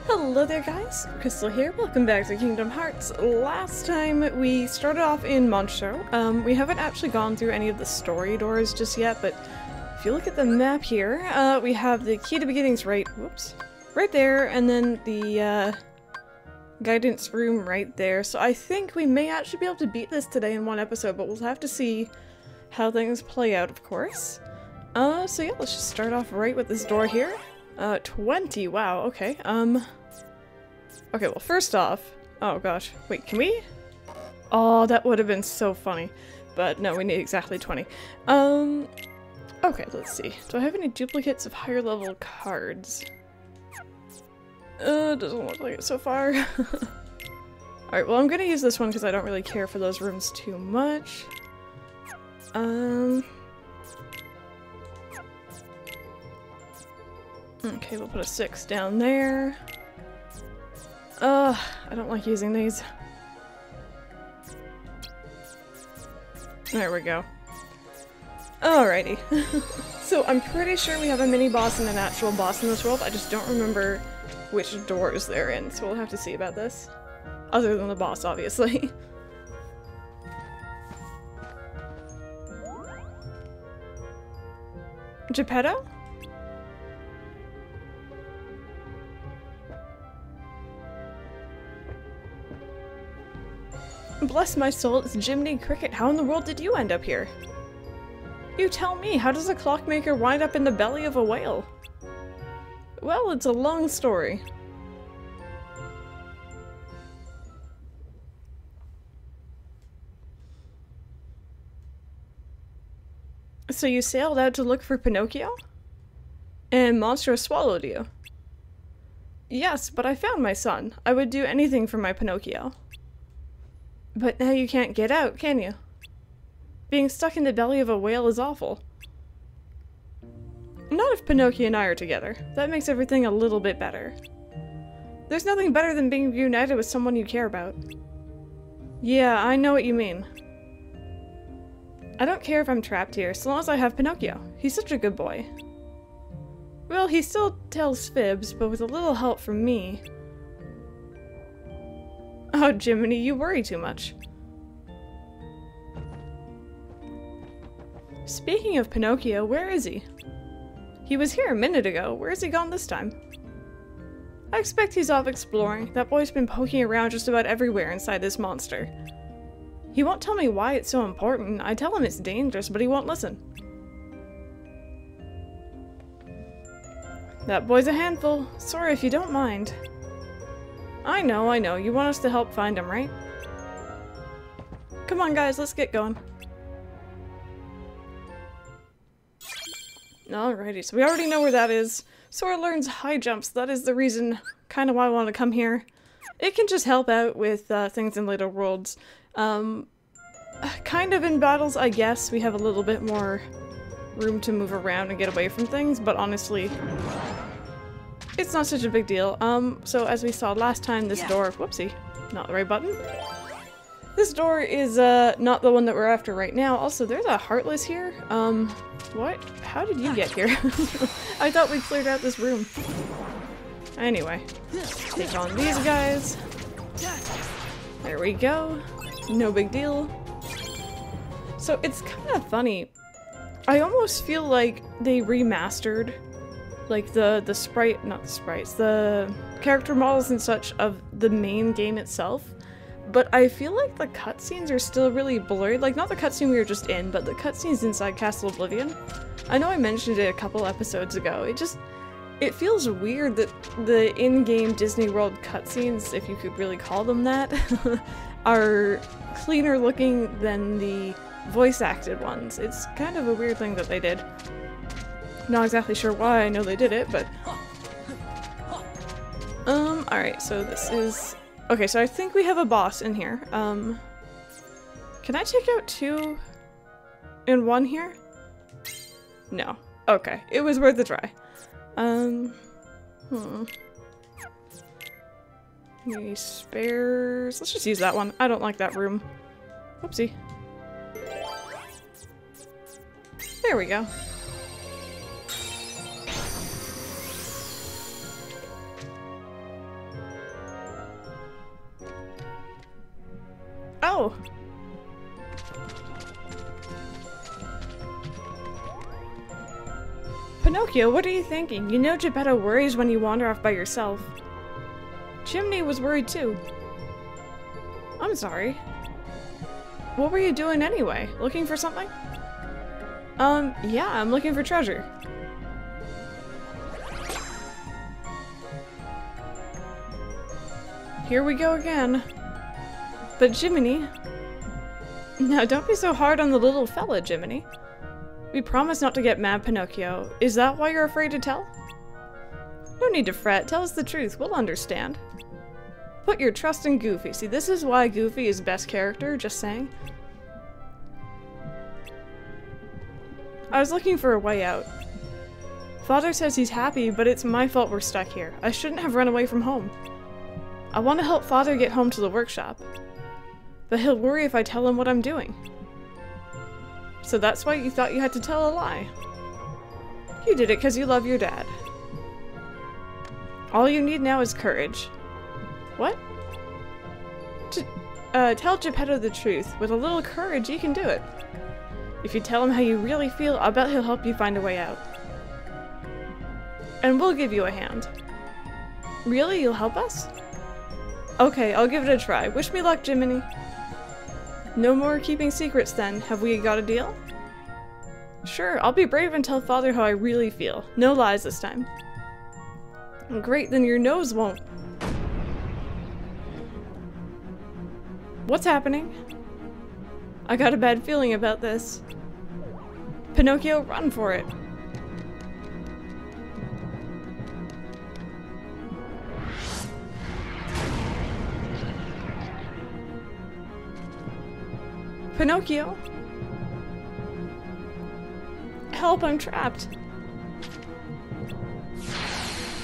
Hello there guys, Crystal here, welcome back to Kingdom Hearts. Last time we started off in Monstro. We haven't actually gone through any of the story doors just yet, but if you look at the map here, we have the key to beginnings right there, and then the guidance room right there. So I think we may actually be able to beat this today in one episode, but we'll have to see how things play out, of course. So yeah, let's just start off right with this door here. 20, wow, okay, okay, well, first off, oh gosh, wait, can we? Oh, that would have been so funny, but no, we need exactly 20. Okay, let's see, do I have any duplicates of higher level cards? Doesn't look like it so far. Alright, well, I'm gonna use this one because I don't really care for those rooms too much. Okay, we'll put a 6 down there. I don't like using these. There we go. Alrighty. So I'm pretty sure we have a mini-boss and an actual boss in this world. I just don't remember which doors they're in, so we'll have to see about this. Other than the boss, obviously. Geppetto? Bless my soul, it's Jiminy Cricket. How in the world did you end up here? You tell me, how does a clockmaker wind up in the belly of a whale? Well, it's a long story. So you sailed out to look for Pinocchio? And Monstro swallowed you? Yes, but I found my son. I would do anything for my Pinocchio. But now you can't get out, can you? Being stuck in the belly of a whale is awful. Not if Pinocchio and I are together. That makes everything a little bit better. There's nothing better than being reunited with someone you care about. Yeah, I know what you mean. I don't care if I'm trapped here, so long as I have Pinocchio. He's such a good boy. Well, he still tells fibs, but with a little help from me. Oh, Jiminy, you worry too much. Speaking of Pinocchio, where is he? He was here a minute ago. Where has he gone this time? I expect he's off exploring. That boy's been poking around just about everywhere inside this monster. He won't tell me why it's so important. I tell him it's dangerous, but he won't listen. That boy's a handful. Sorry if you don't mind. I know. You want us to help find him, right? Come on, guys, let's get going. Alrighty, so we already know where that is. Sora learns high jumps. That is the reason, kind of why I want to come here. It can just help out with things in later worlds. Kind of in battles, I guess, we have a little bit more room to move around and get away from things, but honestly, it's not such a big deal. So as we saw last time, this door, whoopsie, not the right button. This door is, not the one that we're after right now. Also, there's a Heartless here. What? How did you get here? I thought we cleared out this room. Anyway, take on these guys. There we go. No big deal. So it's kind of funny. I almost feel like they remastered like the character models and such of the main game itself, but I feel like the cutscenes are still really blurred. Like, not the cutscene we were just in, but the cutscenes inside Castle Oblivion. I know I mentioned it a couple episodes ago. It feels weird that the in-game Disney World cutscenes, if you could really call them that, are cleaner looking than the voice-acted ones. It's kind of a weird thing that they did. Not exactly sure why I know they did it, but... alright, so this is... Okay, so I think we have a boss in here. Can I take out 2 in 1 here? No. Okay, it was worth a try. Any spares? Let's just use that one. I don't like that room. Whoopsie. There we go. go! Pinocchio, what are you thinking? You know Geppetto worries when you wander off by yourself. Chimney was worried too. I'm sorry. What were you doing anyway? Looking for something? Yeah, I'm looking for treasure. Here we go again. But Jiminy... Now don't be so hard on the little fella, Jiminy. We promised not to get mad, Pinocchio. Is that why you're afraid to tell? No need to fret. Tell us the truth. We'll understand. Put your trust in Goofy. See, this is why Goofy is best character, just saying. I was looking for a way out. Father says he's happy, but it's my fault we're stuck here. I shouldn't have run away from home. I want to help Father get home to the workshop. But he'll worry if I tell him what I'm doing. So that's why you thought you had to tell a lie. You did it because you love your dad. All you need now is courage. What? Tell Geppetto the truth. With a little courage, you can do it. If you tell him how you really feel, I bet he'll help you find a way out. And we'll give you a hand. Really? You'll help us? Okay, I'll give it a try. Wish me luck, Jiminy. No more keeping secrets then. Have we got a deal? Sure, I'll be brave and tell Father how I really feel. No lies this time. Great, then your nose won't. What's happening? I got a bad feeling about this. Pinocchio, run for it. Pinocchio? Help, I'm trapped.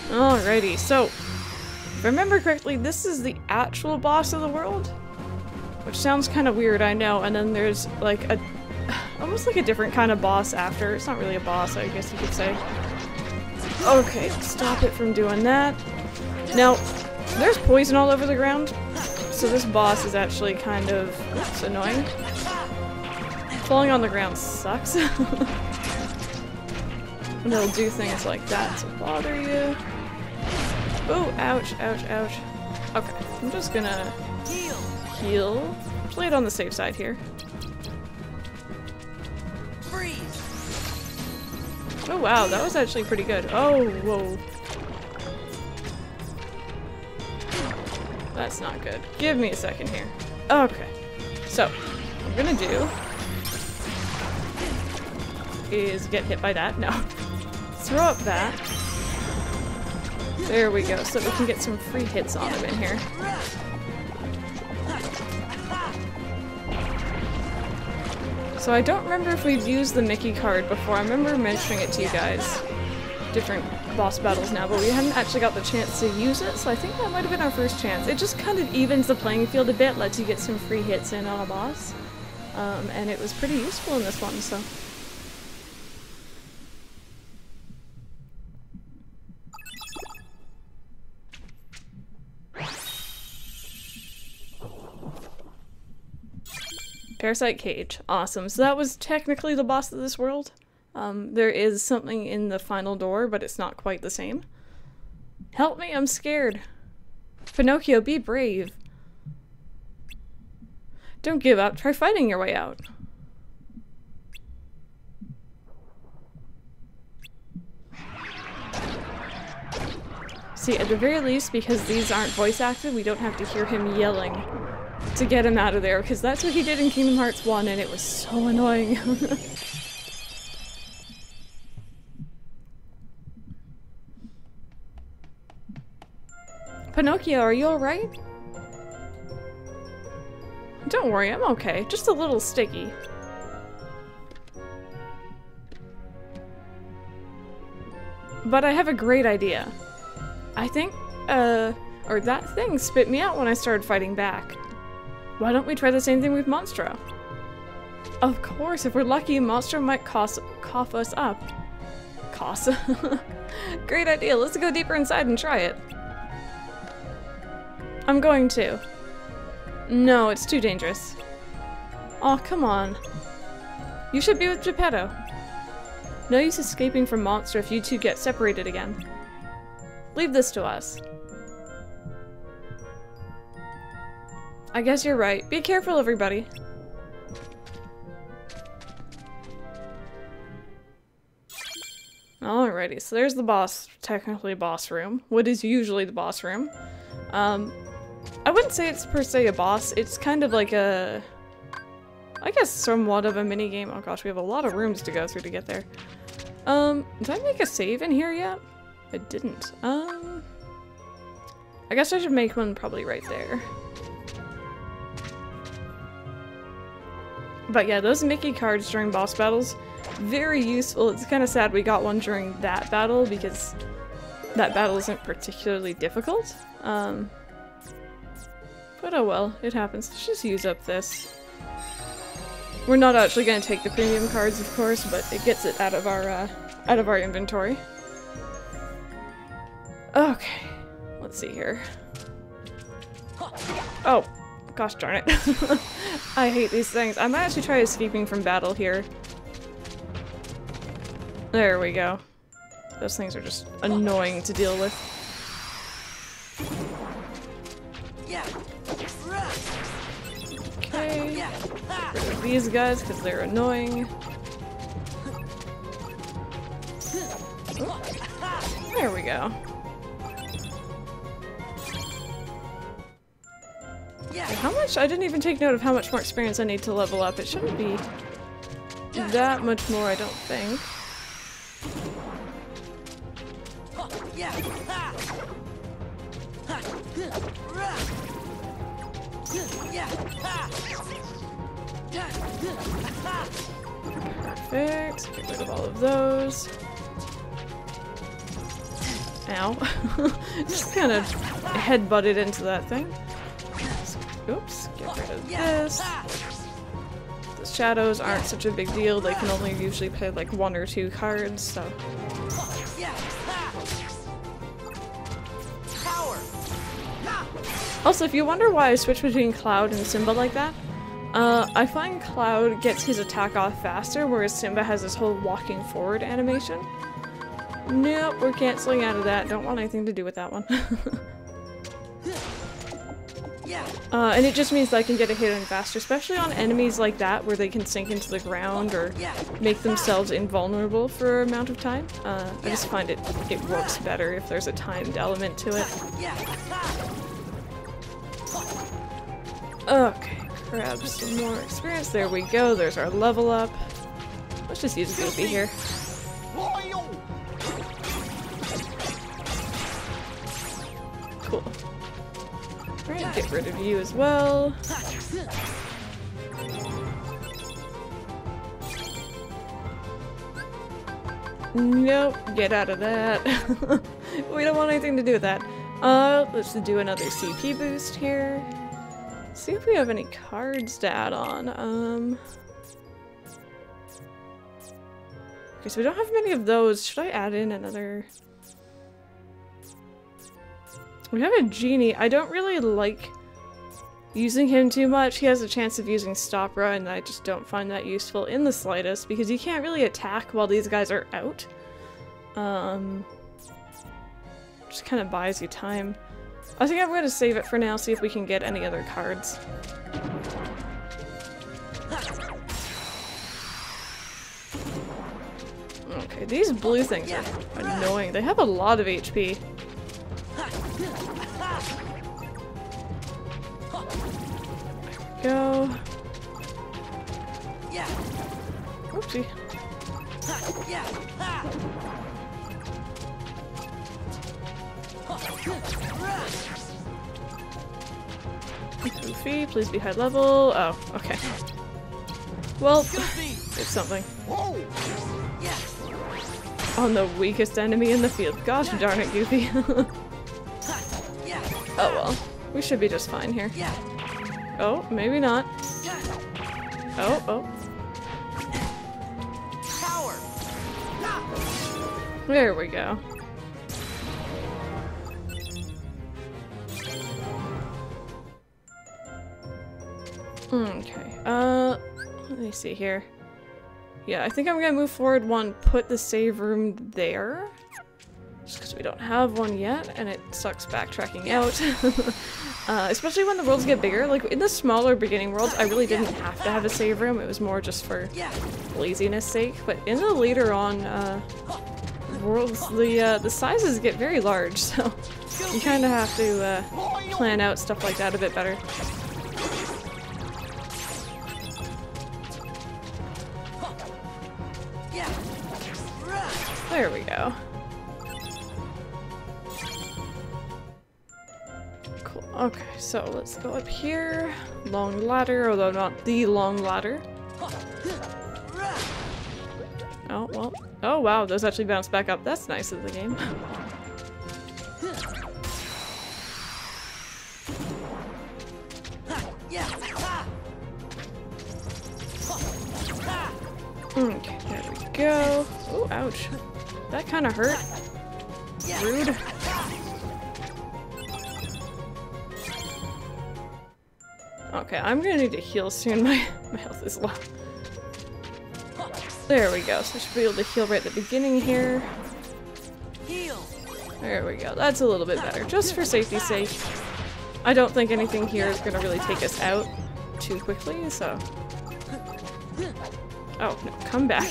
Alrighty, so, if I remember correctly, this is the actual boss of the world? Which sounds kind of weird, I know, and then there's like a, almost like a different kind of boss after. It's not really a boss, I guess you could say. Okay, stop it from doing that. Now, there's poison all over the ground, so this boss is actually kind of, oops, annoying. Falling on the ground sucks. And they'll do things like that to bother you. Oh, ouch, ouch, ouch. Okay, I'm just gonna heal. Play it on the safe side here. Freeze. Oh wow, that was actually pretty good. Oh, whoa. That's not good. Give me a second here. Okay. So, what I'm gonna do is get hit by that. No. Throw up that. There we go, so that we can get some free hits on him in here. So I don't remember if we've used the Mickey card before. I remember mentioning it to you guys. Different boss battles now, but we hadn't actually got the chance to use it, so I think that might have been our first chance. It just kind of evens the playing field a bit, lets you get some free hits in on a boss. And it was pretty useful in this one, so. Parasite Cage. Awesome. So that was technically the boss of this world. There is something in the final door, but it's not quite the same. Help me, I'm scared. Pinocchio, be brave. Don't give up. Try fighting your way out. See, at the very least, because these aren't voice acted, we don't have to hear him yelling to get him out of there, because that's what he did in Kingdom Hearts 1, and it was so annoying. Pinocchio, are you alright? Don't worry, I'm okay. Just a little sticky. But I have a great idea. I think, or that thing spit me out when I started fighting back. Why don't we try the same thing with Monstro? Of course, if we're lucky, Monstro might cough us up. Cough. Great idea, let's go deeper inside and try it. I'm going to. No, it's too dangerous. Oh, come on. You should be with Geppetto. No use escaping from Monster if you two get separated again. Leave this to us. I guess you're right. Be careful, everybody. Alrighty, so there's the boss, technically boss room. What is usually the boss room. I wouldn't say it's per se a boss, it's kind of like a... I guess somewhat of a mini-game. Oh gosh, we have a lot of rooms to go through to get there. Did I make a save in here yet? I didn't. I guess I should make one probably right there. But yeah, those Mickey cards during boss battles, very useful. It's kind of sad we got one during that battle because that battle isn't particularly difficult. But oh well, it happens. Let's just use up this. We're not actually going to take the premium cards, of course, but it gets it out of our inventory. Okay, let's see here. Oh, gosh darn it. I hate these things. I might actually try escaping from battle here. There we go. Those things are just annoying to deal with. Okay, get rid of these guys because they're annoying. There we go. How much? I didn't even take note of how much more experience I need to level up. It shouldn't be that much more, I don't think. Perfect. Get rid of all of those. Ow. Just kind of headbutted into that thing. Oops. Get rid of this. The shadows aren't such a big deal. They can only usually play like 1 or 2 cards, so. Also, if you wonder why I switch between Cloud and Simba like that, I find Cloud gets his attack off faster, whereas Simba has this whole walking forward animation. Nope, we're canceling out of that. Don't want anything to do with that one. And it just means that I can get a hit in faster, especially on enemies like that where they can sink into the ground or make themselves invulnerable for an amount of time. I just find it works better if there's a timed element to it. Okay, grab some more experience. There we go, there's our level up. Let's just use Goofy here. Cool. Alright, get rid of you as well. Nope, get out of that. We don't want anything to do with that. Let's do another CP boost here. See if we have any cards to add on. Okay, so we don't have many of those. Should I add in another? We have a genie. I don't really like using him too much. He has a chance of using Stopra, and I just don't find that useful in the slightest because you can't really attack while these guys are out. Just kind of buys you time. I think I'm going to save it for now, see if we can get any other cards. Okay, these blue things are annoying. They have a lot of HP. There we go. Oopsie. Goofy, please be high level. Oh, okay. Well, it's something. On the weakest enemy in the field. Gosh darn it, Goofy. Oh well, we should be just fine here. Oh, maybe not. Oh, oh. There we go. Okay, let me see here. Yeah, I think I'm gonna move forward one, put the save room there. Just because we don't have one yet, and it sucks backtracking out. Especially when the worlds get bigger. Like, in the smaller beginning worlds, I really didn't have to have a save room. It was more just for laziness sake. But in the later on worlds, the sizes get very large, so you kind of have to plan out stuff like that a bit better. There we go. Cool. Okay, so let's go up here. Long ladder, although not the long ladder. Oh, well. Oh, wow, those actually bounce back up. That's nice of the game. Okay, there we go. Oh, ouch. That kind of hurt. Rude. Okay, I'm gonna need to heal soon. My health is low. There we go. So I should be able to heal right at the beginning here. There we go. That's a little bit better. Just for safety's sake. I don't think anything here is gonna really take us out too quickly, so... Oh, no. Come back.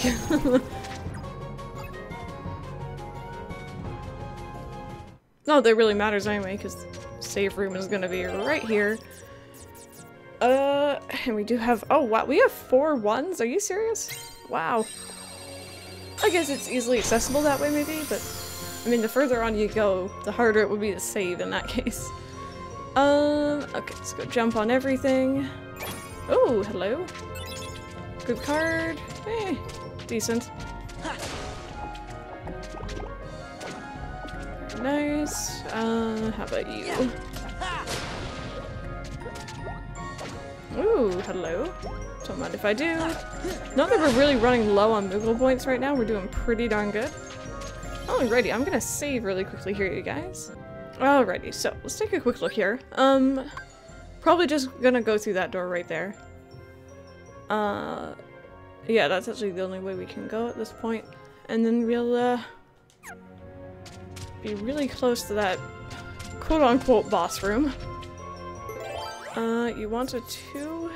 No, that really matters anyway, because save room is gonna be right here. And we do have- oh wow, we have 4 ones? Are you serious? Wow. I guess it's easily accessible that way maybe, but I mean the further on you go, the harder it would be to save in that case. Okay, let's go jump on everything. Oh, hello. Good card. Eh, decent. Very nice. How about you? Ooh, hello. Don't mind if I do. Not that we're really running low on Moogle points right now, we're doing pretty darn good. Alrighty, I'm gonna save really quickly here, you guys. Alrighty, so let's take a quick look here. Probably just gonna go through that door right there. Yeah, that's actually the only way we can go at this point. And then we'll, be really close to that quote-unquote boss room. You want a 2?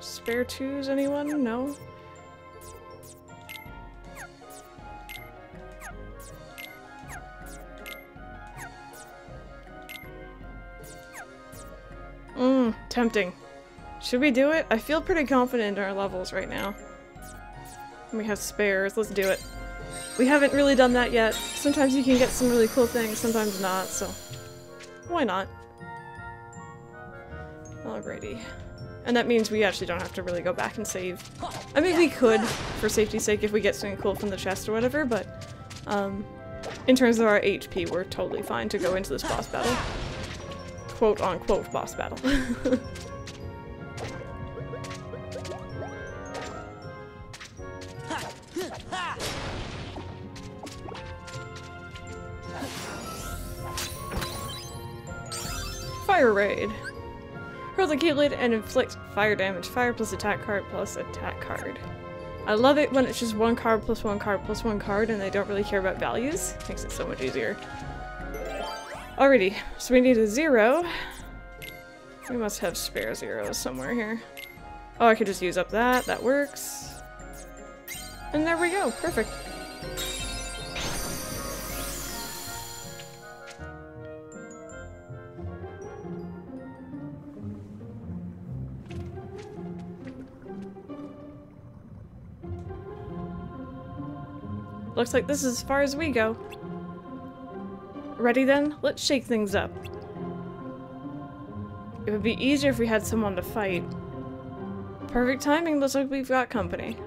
Spare 2s, anyone? No? Tempting. Should we do it? I feel pretty confident in our levels right now. We have spares, let's do it. We haven't really done that yet. Sometimes you can get some really cool things, sometimes not, so why not? Alrighty. And that means we actually don't have to really go back and save. I mean, we could, for safety's sake, if we get something cool from the chest or whatever, but in terms of our HP, we're totally fine to go into this boss battle. Quote-unquote boss battle. Fire Raid. Hurl the key lid and inflict fire damage. Fire plus attack card plus attack card. I love it when it's just 1 card plus 1 card plus 1 card and they don't really care about values. Makes it so much easier. Alrighty, so we need a 0. We must have spare 0s somewhere here. Oh, I could just use up that. That works. And there we go. Perfect. Looks like this is as far as we go. Ready then? Let's shake things up. It would be easier if we had someone to fight. Perfect timing, looks like we've got company.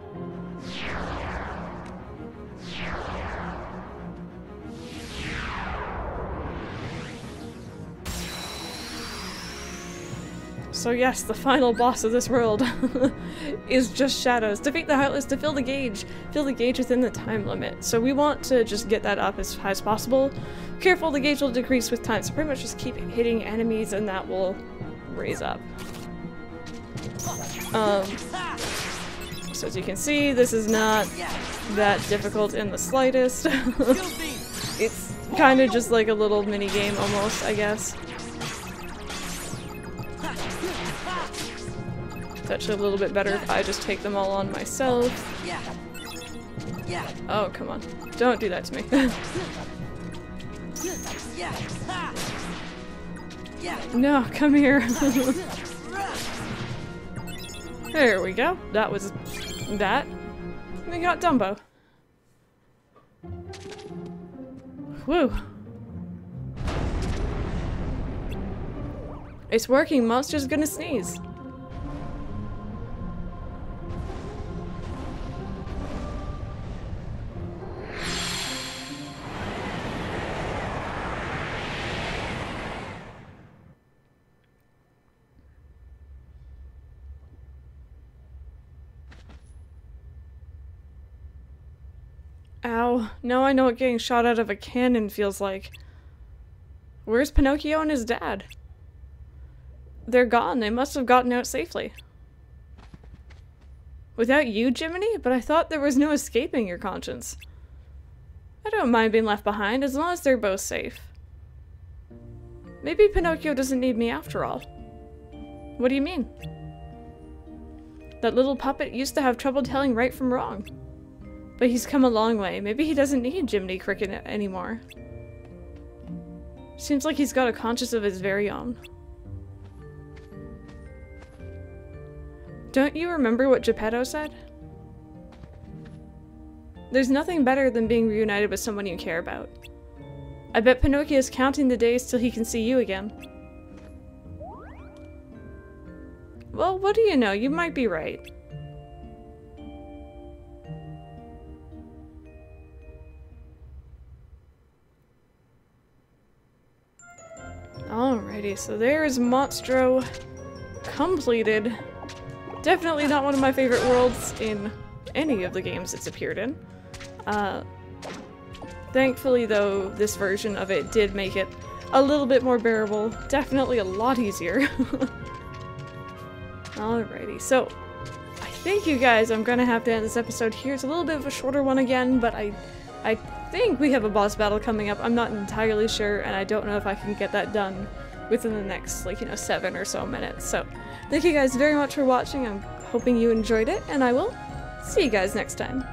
So yes, the final boss of this world is just shadows. Defeat the Heartless to fill the gauge. Fill the gauge within the time limit. So we want to just get that up as high as possible. Careful, the gauge will decrease with time. So pretty much just keep hitting enemies and that will raise up. So as you can see, this is not that difficult in the slightest. It's kind of just like a little mini game almost, I guess. It's actually a little bit better if I just take them all on myself. Oh, come on. Don't do that to me. No, come here. There we go. That was that. We got Dumbo. Whew. It's working. Monster's gonna sneeze. Ow. Now I know what getting shot out of a cannon feels like. Where's Pinocchio and his dad? They're gone. They must have gotten out safely. Without you, Jiminy? But I thought there was no escaping your conscience. I don't mind being left behind as long as they're both safe. Maybe Pinocchio doesn't need me after all. What do you mean? That little puppet used to have trouble telling right from wrong. But he's come a long way. Maybe he doesn't need Jiminy Cricket anymore. Seems like he's got a conscience of his very own. Don't you remember what Geppetto said? There's nothing better than being reunited with someone you care about. I bet Pinocchio's counting the days till he can see you again. Well, what do you know? You might be right. Alrighty, so there's Monstro completed. Definitely not one of my favorite worlds in any of the games it's appeared in. Thankfully though, this version of it did make it a little bit more bearable. Definitely a lot easier. Alrighty, so I think you guys, I'm gonna have to end this episode here. It's a little bit of a shorter one again, but I think we have a boss battle coming up. I'm not entirely sure, and I don't know if I can get that done within the next, 7 or so minutes. So, thank you guys very much for watching. I'm hoping you enjoyed it, and I will see you guys next time.